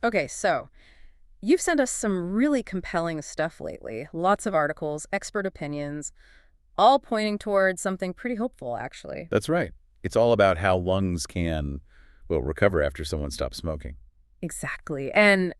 Okay, so you've sent us some really compelling stuff lately. Lots of articles, expert opinions, all pointing towards something pretty hopeful, actually. That's right. It's all about how lungs can, well, recover after someone stops smoking. Exactly. And,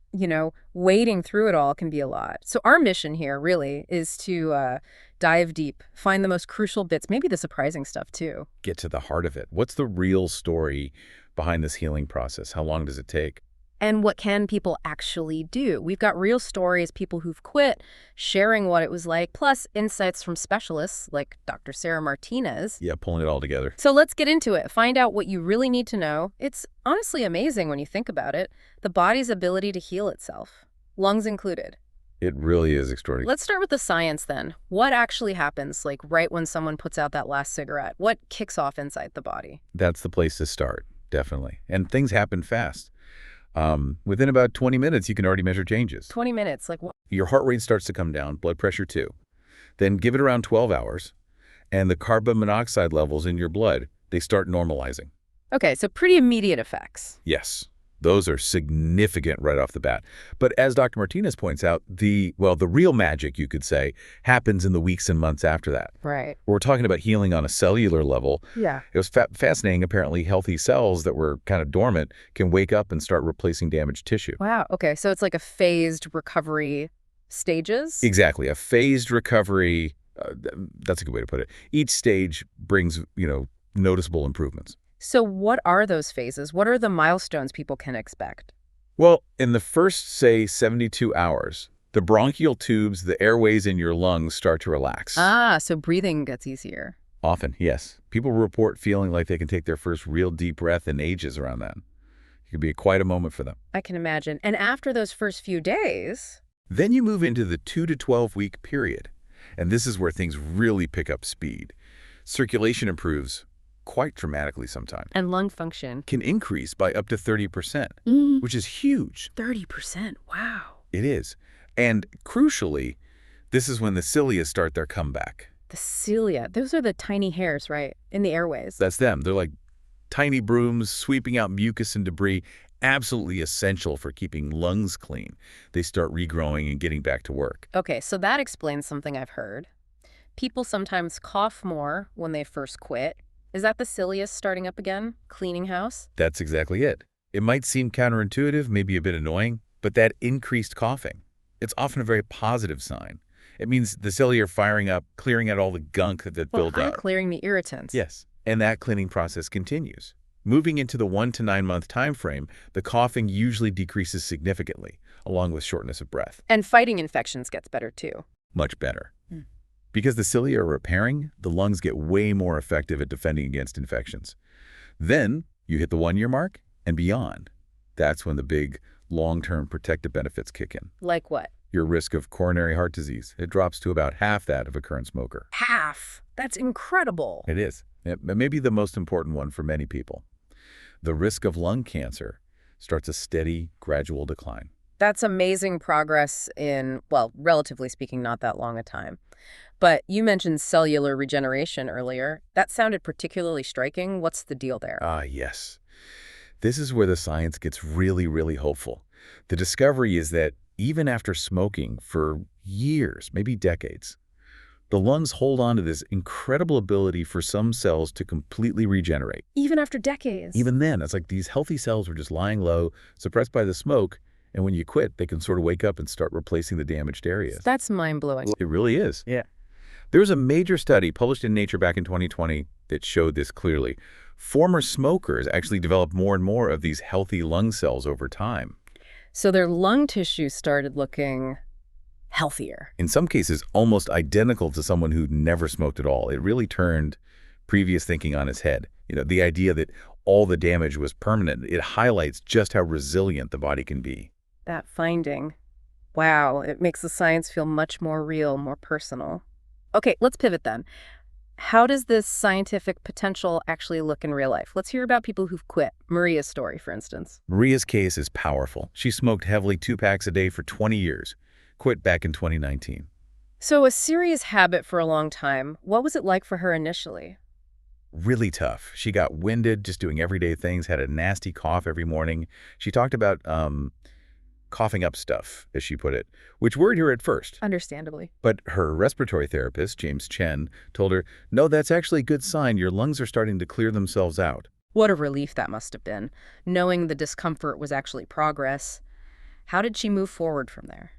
wading through it all can be a lot. So our mission here really is to dive deep, find the most crucial bits, maybe the surprising stuff too. Get to the heart of it. What's the real story behind this healing process? How long does it take? And what can people actually do? We've got real stories, people who've quit, sharing what it was like, plus insights from specialists like Dr. Sarah Martinez. Yeah, pulling it all together. So let's get into it. Find out what you really need to know. It's honestly amazing when you think about it. The body's ability to heal itself, lungs included. It really is extraordinary. Let's start with the science then. What actually happens, like right when someone puts out that last cigarette? What kicks off inside the body? That's the place to start, definitely. And things happen fast. Within about 20 minutes, you can already measure changes. 20 minutes, like what? Your heart rate starts to come down, blood pressure too. Then give it around 12 hours, and the carbon monoxide levels in your blood, they start normalizing. Okay, so pretty immediate effects. Yes, those are significant right off the bat. But as Dr. Martinez points out, the real magic, you could say, happens in the weeks and months after that. Right. We're talking about healing on a cellular level. Yeah. It was fascinating. Apparently, healthy cells that were kind of dormant can wake up and start replacing damaged tissue. Wow. Okay, so it's like a phased recovery stages? Exactly. A phased recovery, that's a good way to put it. Each stage brings, noticeable improvements. So what are those phases? What are the milestones people can expect? Well, in the first, say, 72 hours, the bronchial tubes, the airways in your lungs start to relax. Ah, so breathing gets easier. Often, yes. People report feeling like they can take their first real deep breath in ages around that. It could be quite a moment for them. I can imagine. And after those first few days... Then you move into the 2 to 12-week period. And this is where things really pick up speed. Circulation improves quite dramatically sometimes. And lung function. Can increase by up to 30%, which is huge. 30%, wow. It is. And crucially, this is when the cilia start their comeback. The cilia, those are the tiny hairs, right, in the airways. That's them. They're like tiny brooms sweeping out mucus and debris, absolutely essential for keeping lungs clean. They start regrowing and getting back to work. Okay, so that explains something I've heard. People sometimes cough more when they first quit. Is that the cilia starting up again? Cleaning house? That's exactly it. It might seem counterintuitive, maybe a bit annoying, but that increased coughing, it's often a very positive sign. It means the cilia are firing up, clearing out all the gunk that built up. Clearing the irritants. Yes, and that cleaning process continues. Moving into the 1 to 9 month time frame, the coughing usually decreases significantly, along with shortness of breath. And fighting infections gets better too. Much better. Because the cilia are repairing, the lungs get way more effective at defending against infections. Then you hit the 1-year mark and beyond. That's when the big long-term protective benefits kick in. Like what? Your risk of coronary heart disease, it drops to about half that of a current smoker. Half? That's incredible. It is. It may be the most important one for many people. The risk of lung cancer starts a steady, gradual decline. That's amazing progress in, well, relatively speaking, not that long a time. But you mentioned cellular regeneration earlier. That sounded particularly striking. What's the deal there? Yes. This is where the science gets really, really hopeful. The discovery is that even after smoking for years, maybe decades, the lungs hold on to this incredible ability for some cells to completely regenerate. Even after decades? Even then, it's like these healthy cells were just lying low, suppressed by the smoke, and when you quit, they can sort of wake up and start replacing the damaged areas. That's mind-blowing. It really is. Yeah. There was a major study published in Nature back in 2020 that showed this clearly. Former smokers actually developed more and more of these healthy lung cells over time. So their lung tissue started looking healthier. In some cases, almost identical to someone who'd never smoked at all. It really turned previous thinking on its head. The idea that all the damage was permanent, it highlights just how resilient the body can be. That finding, wow, it makes the science feel much more real, more personal. Okay, let's pivot then. How does this scientific potential actually look in real life? Let's hear about people who've quit. Maria's story, for instance. Maria's case is powerful. She smoked heavily 2 packs a day for 20 years, quit back in 2019. So a serious habit for a long time. What was it like for her initially? Really tough. She got winded just doing everyday things, had a nasty cough every morning. She talked about coughing up stuff, as she put it, which worried her at first. Understandably. But her respiratory therapist, James Chen, told her, no, that's actually a good sign. Your lungs are starting to clear themselves out. What a relief that must have been, knowing the discomfort was actually progress. How did she move forward from there?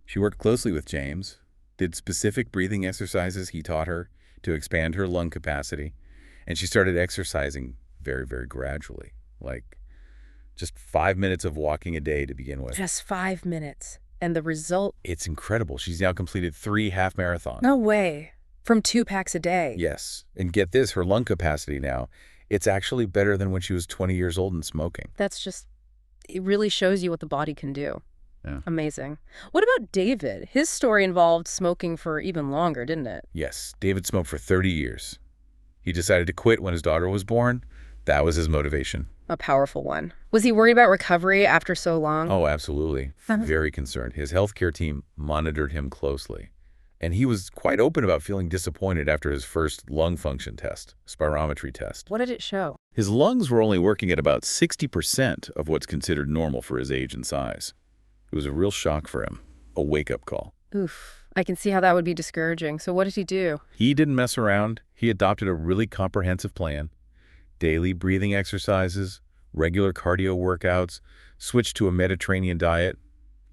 She worked closely with James, did specific breathing exercises he taught her to expand her lung capacity, and she started exercising very, very gradually, like just 5 minutes of walking a day to begin with. Just 5 minutes. And the result? It's incredible. She's now completed 3 half marathons. No way. From 2 packs a day. Yes. And get this, her lung capacity now, it's actually better than when she was 20 years old and smoking. It really shows you what the body can do. Yeah. Amazing. What about David? His story involved smoking for even longer, didn't it? Yes. David smoked for 30 years. He decided to quit when his daughter was born. That was his motivation. A powerful one. Was he worried about recovery after so long? Oh, absolutely. Very concerned. His healthcare team monitored him closely. And he was quite open about feeling disappointed after his first lung function test, spirometry test. What did it show? His lungs were only working at about 60% of what's considered normal for his age and size. It was a real shock for him, a wake-up call. Oof. I can see how that would be discouraging. So what did he do? He didn't mess around. He adopted a really comprehensive plan. Daily breathing exercises, regular cardio workouts, switched to a Mediterranean diet,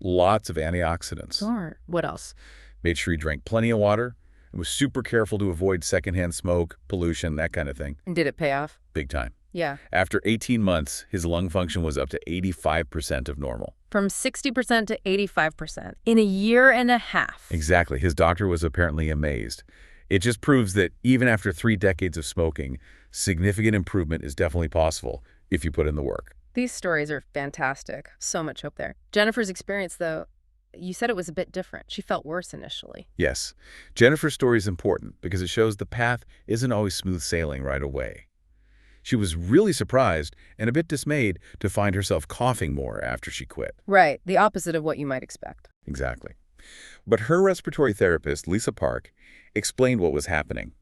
lots of antioxidants. Smart. What else? Made sure he drank plenty of water and was super careful to avoid secondhand smoke, pollution, that kind of thing. And did it pay off? Big time. Yeah. After 18 months, his lung function was up to 85% of normal. From 60% to 85% in a year and a half. Exactly. His doctor was apparently amazed. It just proves that even after 3 decades of smoking, significant improvement is definitely possible if you put in the work. These stories are fantastic. So much hope there. Jennifer's experience, though, you said it was a bit different. She felt worse initially. Yes. Jennifer's story is important because it shows the path isn't always smooth sailing right away. She was really surprised and a bit dismayed to find herself coughing more after she quit. Right. The opposite of what you might expect. Exactly. But her respiratory therapist, Lisa Park, explained what was happening.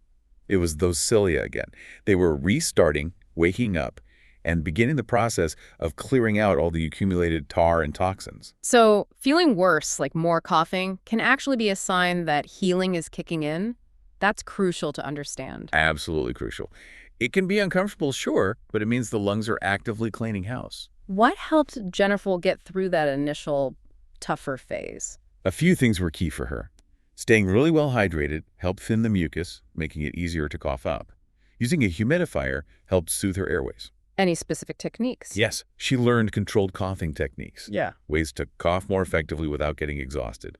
It was those cilia again. They were restarting, waking up, and beginning the process of clearing out all the accumulated tar and toxins. So feeling worse, like more coughing, can actually be a sign that healing is kicking in. That's crucial to understand. Absolutely crucial. It can be uncomfortable, sure, but it means the lungs are actively cleaning house. What helped Jennifer get through that initial tougher phase? A few things were key for her. Staying really well hydrated helped thin the mucus, making it easier to cough up. Using a humidifier helped soothe her airways. Any specific techniques? Yes, she learned controlled coughing techniques. Yeah. Ways to cough more effectively without getting exhausted.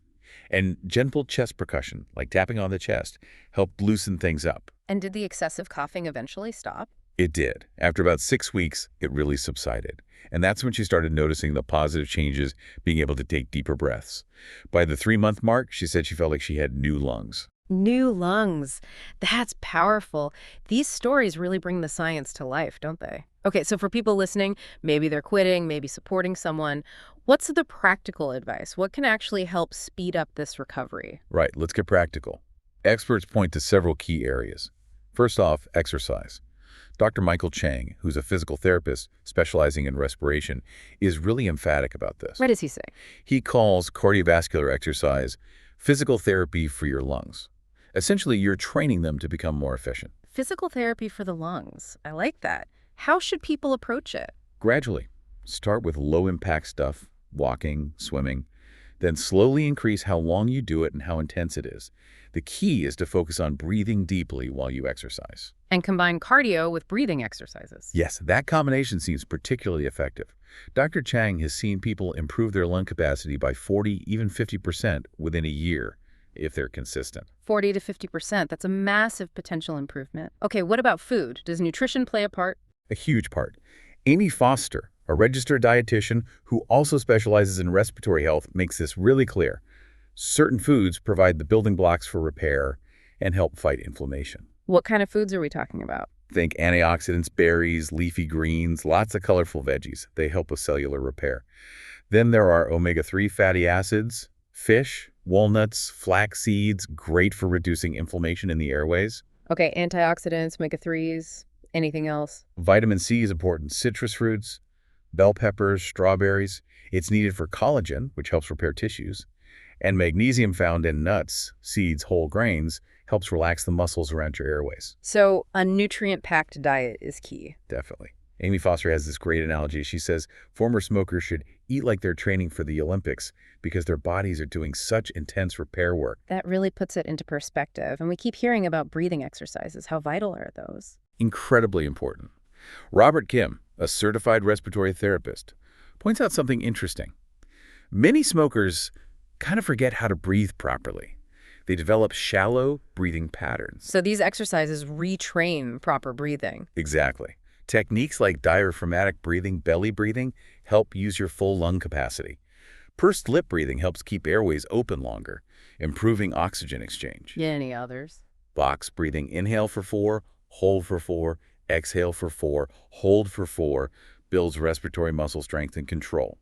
And gentle chest percussion, like tapping on the chest, helped loosen things up. And did the excessive coughing eventually stop? It did. After about 6 weeks, it really subsided. And that's when she started noticing the positive changes, being able to take deeper breaths. By the 3-month mark, she said she felt like she had new lungs. New lungs. That's powerful. These stories really bring the science to life, don't they? Okay, so for people listening, maybe they're quitting, maybe supporting someone. What's the practical advice? What can actually help speed up this recovery? Right, let's get practical. Experts point to several key areas. First off, exercise. Dr. Michael Chang, who's a physical therapist specializing in respiration, is really emphatic about this. What does he say? He calls cardiovascular exercise physical therapy for your lungs. Essentially, you're training them to become more efficient. Physical therapy for the lungs. I like that. How should people approach it? Gradually. Start with low-impact stuff, walking, swimming. Then slowly increase how long you do it and how intense it is. The key is to focus on breathing deeply while you exercise. And combine cardio with breathing exercises. Yes, that combination seems particularly effective. Dr. Chang has seen people improve their lung capacity by 40, even 50% within a year if they're consistent. 40 to 50%. That's a massive potential improvement. Okay, what about food? Does nutrition play a part? A huge part. Amy Foster, a registered dietitian who also specializes in respiratory health, makes this really clear. Certain foods provide the building blocks for repair and help fight inflammation. What kind of foods are we talking about? Think antioxidants, berries, leafy greens, lots of colorful veggies. They help with cellular repair. Then there are omega-3 fatty acids, fish, walnuts, flax seeds, great for reducing inflammation in the airways. Okay, antioxidants, omega-3s, anything else? Vitamin C is important. Citrus fruits, Bell peppers, strawberries. It's needed for collagen, which helps repair tissues. And magnesium found in nuts, seeds, whole grains helps relax the muscles around your airways. So a nutrient-packed diet is key. Definitely. Amy Foster has this great analogy. She says former smokers should eat like they're training for the Olympics because their bodies are doing such intense repair work. That really puts it into perspective. And we keep hearing about breathing exercises. How vital are those? Incredibly important. Robert Kim, a certified respiratory therapist, points out something interesting. Many smokers kind of forget how to breathe properly. They develop shallow breathing patterns. So these exercises retrain proper breathing. Exactly. Techniques like diaphragmatic breathing, belly breathing, help use your full lung capacity. Pursed lip breathing helps keep airways open longer, improving oxygen exchange. Any others? Box breathing, inhale for 4, hold for 4, exhale for 4, hold for 4, builds respiratory muscle strength and control.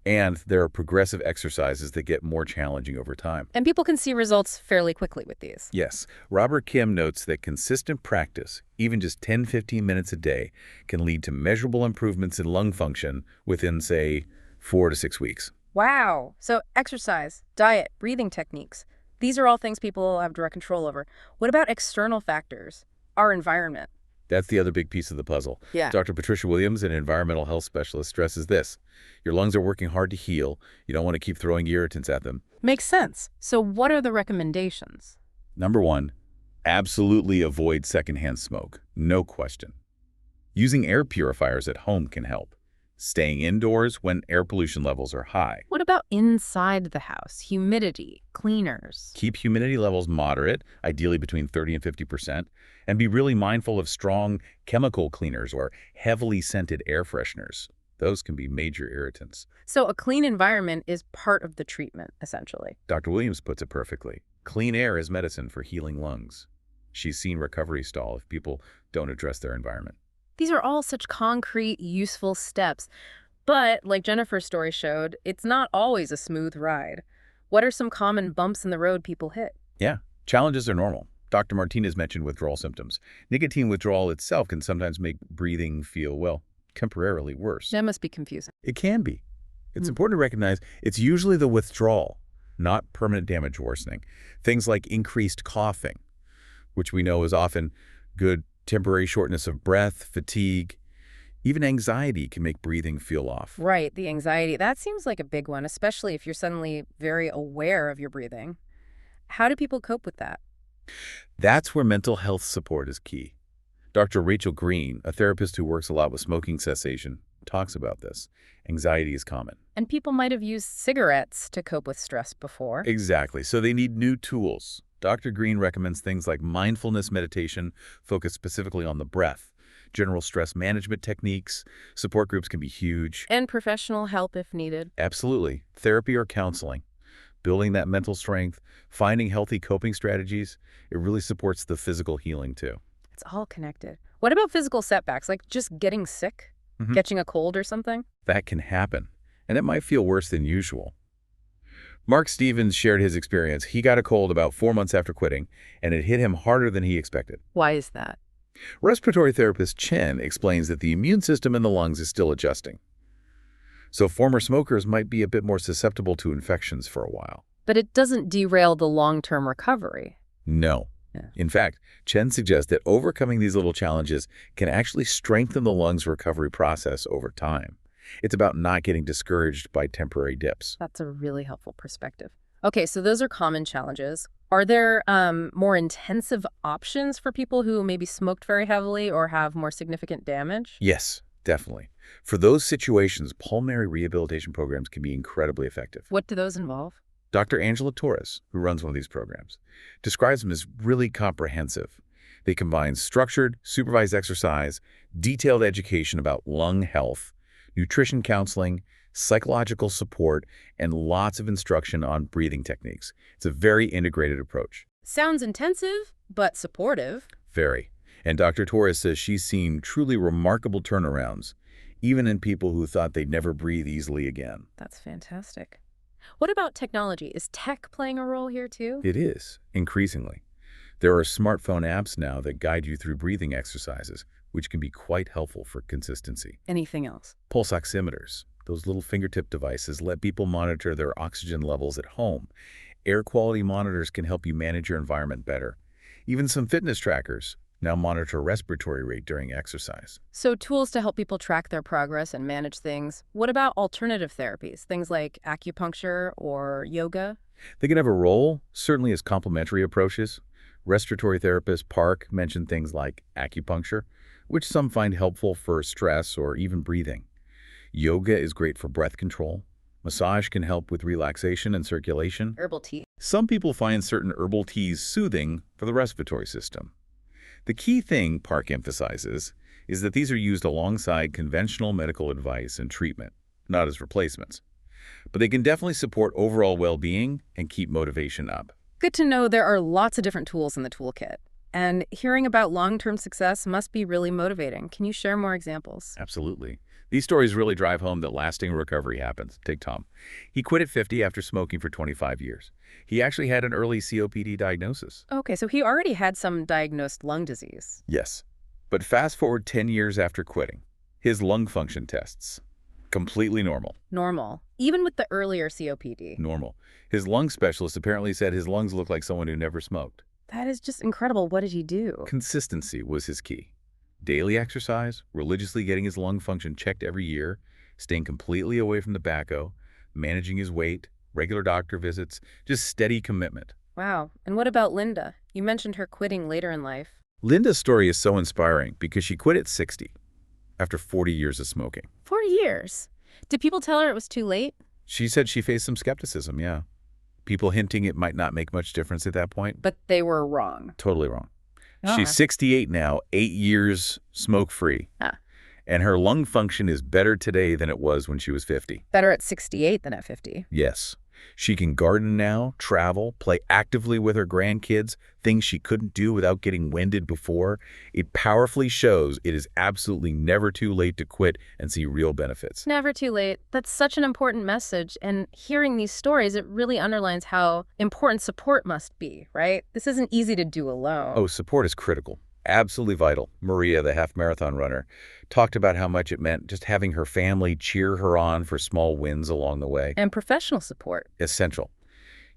And there are progressive exercises that get more challenging over time. And people can see results fairly quickly with these. Yes, Robert Kim notes that consistent practice, even just 10-15 minutes a day, can lead to measurable improvements in lung function within, say, 4 to 6 weeks. Wow. So exercise, diet, breathing techniques. These are all things people have direct control over. What about external factors? Our environment. That's the other big piece of the puzzle. Yeah. Dr. Patricia Williams, an environmental health specialist, stresses this. Your lungs are working hard to heal. You don't want to keep throwing irritants at them. Makes sense. So what are the recommendations? Number 1, absolutely avoid secondhand smoke. No question. Using air purifiers at home can help. Staying indoors when air pollution levels are high. What about inside the house? Humidity, cleaners. Keep humidity levels moderate, ideally between 30 and 50%, and be really mindful of strong chemical cleaners or heavily scented air fresheners. Those can be major irritants. So a clean environment is part of the treatment, essentially. Dr. Williams puts it perfectly. Clean air is medicine for healing lungs. She's seen recovery stall if people don't address their environment. These are all such concrete, useful steps. But, like Jennifer's story showed, it's not always a smooth ride. What are some common bumps in the road people hit? Yeah, challenges are normal. Dr. Martinez mentioned withdrawal symptoms. Nicotine withdrawal itself can sometimes make breathing feel, well, temporarily worse. That must be confusing. It can be. It's important to recognize it's usually the withdrawal, not permanent damage worsening. Things like increased coughing, which we know is often good temporary shortness of breath, fatigue, even anxiety can make breathing feel off. Right, the anxiety. That seems like a big one, especially if you're suddenly very aware of your breathing. How do people cope with that? That's where mental health support is key. Dr. Rachel Green, a therapist who works a lot with smoking cessation, talks about this. Anxiety is common. And people might have used cigarettes to cope with stress before. Exactly. So they need new tools. Dr. Green recommends things like mindfulness meditation focused specifically on the breath. General stress management techniques. Support groups can be huge. And professional help if needed. Absolutely. Therapy or counseling. Building that mental strength, finding healthy coping strategies, it really supports the physical healing too. It's all connected. What about physical setbacks, like just getting sick? Catching a cold or something? That can happen, and it might feel worse than usual. Mark Stevens shared his experience. He got a cold about 4 months after quitting, and it hit him harder than he expected. Why is that? Respiratory therapist Chen explains that the immune system in the lungs is still adjusting. So former smokers might be a bit more susceptible to infections for a while. But it doesn't derail the long-term recovery. No. Yeah. In fact, Chen suggests that overcoming these little challenges can actually strengthen the lungs' recovery process over time. It's about not getting discouraged by temporary dips. That's a really helpful perspective. Okay, so those are common challenges. Are there more intensive options for people who maybe smoked very heavily or have more significant damage? Yes, definitely. For those situations, pulmonary rehabilitation programs can be incredibly effective. What do those involve? Dr. Angela Torres, who runs one of these programs, describes them as really comprehensive. They combine structured, supervised exercise, detailed education about lung health, nutrition counseling, psychological support, and lots of instruction on breathing techniques. It's a very integrated approach. Sounds intensive, but supportive. Very. And Dr. Torres says she's seen truly remarkable turnarounds, even in people who thought they'd never breathe easily again. That's fantastic. What about technology? Is tech playing a role here too? It is, increasingly. There are smartphone apps now that guide you through breathing exercises. which can be quite helpful for consistency. Anything else? Pulse oximeters, those little fingertip devices, let people monitor their oxygen levels at home. Air quality monitors can help you manage your environment better. Even some fitness trackers now monitor respiratory rate during exercise. So tools to help people track their progress and manage things. What about alternative therapies, things like acupuncture or yoga? They can have a role, certainly as complementary approaches. Respiratory therapist Park mentioned things like acupuncture, which some find helpful for stress or even breathing. Yoga is great for breath control. Massage can help with relaxation and circulation. Herbal tea. Some people find certain herbal teas soothing for the respiratory system. The key thing, Park emphasizes, is that these are used alongside conventional medical advice and treatment, not as replacements. But they can definitely support overall well-being and keep motivation up. Good to know there are lots of different tools in the toolkit. And hearing about long-term success must be really motivating. Can you share more examples? Absolutely. These stories really drive home that lasting recovery happens. Take Tom. He quit at 50 after smoking for 25 years. He actually had an early COPD diagnosis. Okay, so he already had some diagnosed lung disease. Yes. But fast forward 10 years after quitting, his lung function tests, completely normal. Normal. Even with the earlier COPD. Normal. His lung specialist apparently said his lungs look like someone who never smoked. That is just incredible. What did he do? Consistency was his key. Daily exercise, religiously getting his lung function checked every year, staying completely away from tobacco, managing his weight, regular doctor visits, just steady commitment. Wow. And what about Linda? You mentioned her quitting later in life. Linda's story is so inspiring because she quit at 60 after 40 years of smoking. 40 years. Did people tell her it was too late? She said she faced some skepticism, yeah. People hinting it might not make much difference at that point. But they were wrong. Totally wrong. Ah. She's 68 now, 8 years smoke-free. Ah. And her lung function is better today than it was when she was 50. Better at 68 than at 50. Yes. She can garden now, travel, play actively with her grandkids, things she couldn't do without getting winded before. It powerfully shows it is absolutely never too late to quit and see real benefits. Never too late. That's such an important message. And hearing these stories, it really underlines how important support must be, right? This isn't easy to do alone. Oh, support is critical. Absolutely vital. Maria, the half-marathon runner, talked about how much it meant just having her family cheer her on for small wins along the way. And professional support. Essential.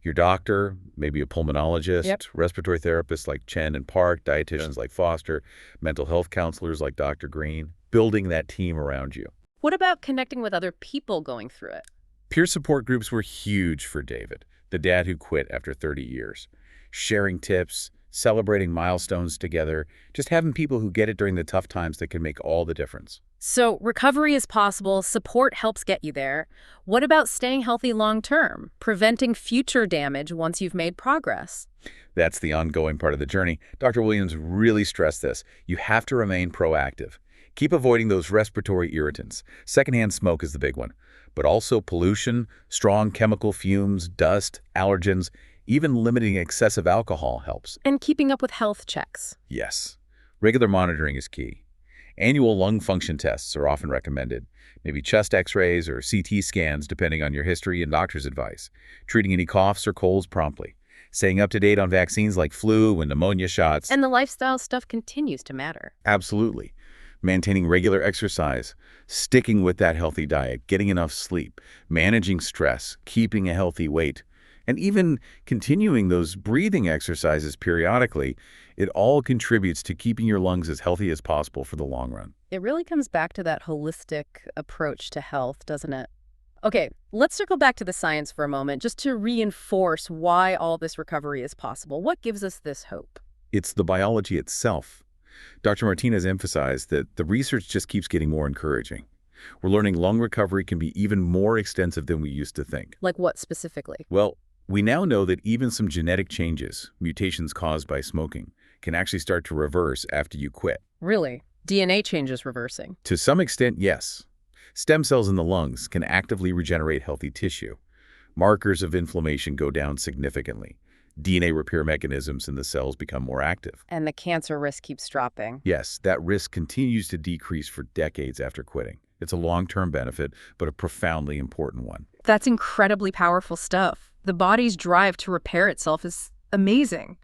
Your doctor, maybe a pulmonologist, Yep. respiratory therapists like Chen and Park, dietitians like Foster, mental health counselors like Dr. Green, building that team around you. What about connecting with other people going through it? Peer support groups were huge for David, the dad who quit after 30 years. Sharing tips, celebrating milestones together, just having people who get it during the tough times that can make all the difference. So recovery is possible, support helps get you there. What about staying healthy long-term, preventing future damage once you've made progress? That's the ongoing part of the journey. Dr. Williams really stressed this. You have to remain proactive. Keep avoiding those respiratory irritants. Secondhand smoke is the big one, but also pollution, strong chemical fumes, dust, allergens. Even limiting excessive alcohol helps. And keeping up with health checks. Yes. Regular monitoring is key. Annual lung function tests are often recommended. Maybe chest x-rays or CT scans depending on your history and doctor's advice. Treating any coughs or colds promptly. Staying up to date on vaccines like flu and pneumonia shots. And the lifestyle stuff continues to matter. Absolutely. Maintaining regular exercise, sticking with that healthy diet, getting enough sleep, managing stress, keeping a healthy weight, and even continuing those breathing exercises periodically, it all contributes to keeping your lungs as healthy as possible for the long run. It really comes back to that holistic approach to health, doesn't it? Okay, let's circle back to the science for a moment, just to reinforce why all this recovery is possible. What gives us this hope? It's the biology itself. Dr. Martinez emphasized that the research just keeps getting more encouraging. We're learning lung recovery can be even more extensive than we used to think. Like what specifically? Well, we now know that even some genetic changes, mutations caused by smoking, can actually start to reverse after you quit. Really? DNA changes reversing? To some extent, yes. Stem cells in the lungs can actively regenerate healthy tissue. Markers of inflammation go down significantly. DNA repair mechanisms in the cells become more active. And the cancer risk keeps dropping. Yes, that risk continues to decrease for decades after quitting. It's a long-term benefit, but a profoundly important one. That's incredibly powerful stuff. The body's drive to repair itself is amazing.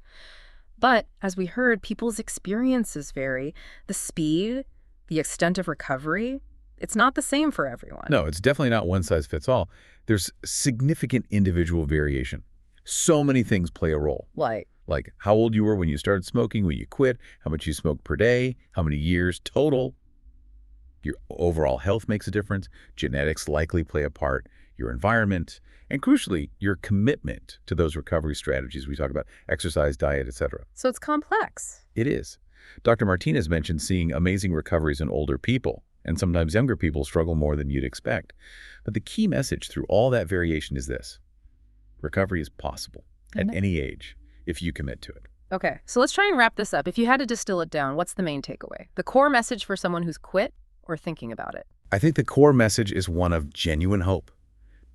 But as we heard, people's experiences vary. The speed, the extent of recovery, it's not the same for everyone. No, it's definitely not one size fits all. There's significant individual variation. So many things play a role. Like how old you were when you started smoking, when you quit, how much you smoke per day, how many years total. Your overall health makes a difference. Genetics likely play a part. Your environment, and crucially, your commitment to those recovery strategies we talk about, exercise, diet, etc. So it's complex. It is. Dr. Martinez mentioned seeing amazing recoveries in older people, and sometimes younger people struggle more than you'd expect. But the key message through all that variation is this: recovery is possible at any age if you commit to it. Okay, so let's try and wrap this up. If you had to distill it down, what's the main takeaway? The core message for someone who's quit or thinking about it? I think the core message is one of genuine hope,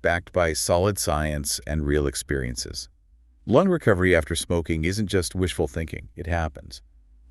backed by solid science and real experiences. Lung recovery after smoking isn't just wishful thinking. It happens,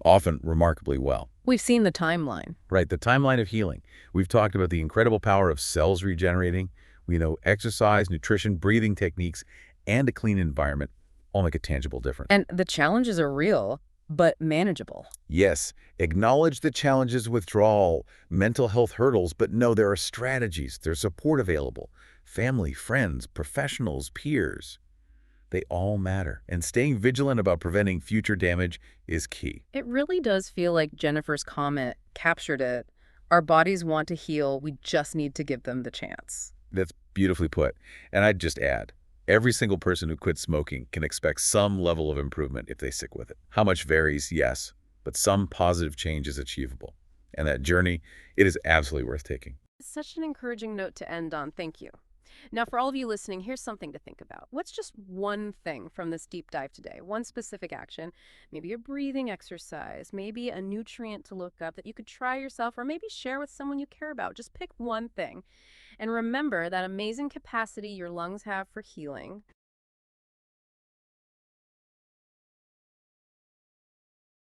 often remarkably well. We've seen the timeline. Right, the timeline of healing. We've talked about the incredible power of cells regenerating. We know exercise, nutrition, breathing techniques, and a clean environment all make a tangible difference. And the challenges are real, but manageable. Yes, acknowledge the challenges, withdrawal, mental health hurdles, but know there are strategies, there's support available. Family, friends, professionals, peers, they all matter. And staying vigilant about preventing future damage is key. It really does feel like Jennifer's comment captured it. Our bodies want to heal, we just need to give them the chance. That's beautifully put. And I'd just add, every single person who quits smoking can expect some level of improvement if they stick with it. How much varies, yes, but some positive change is achievable. And that journey, it is absolutely worth taking. Such an encouraging note to end on. Thank you. Now, for all of you listening, here's something to think about. What's just one thing from this deep dive today? One specific action, maybe a breathing exercise, maybe a nutrient to look up that you could try yourself, or maybe share with someone you care about. Just pick one thing. And remember that amazing capacity your lungs have for healing.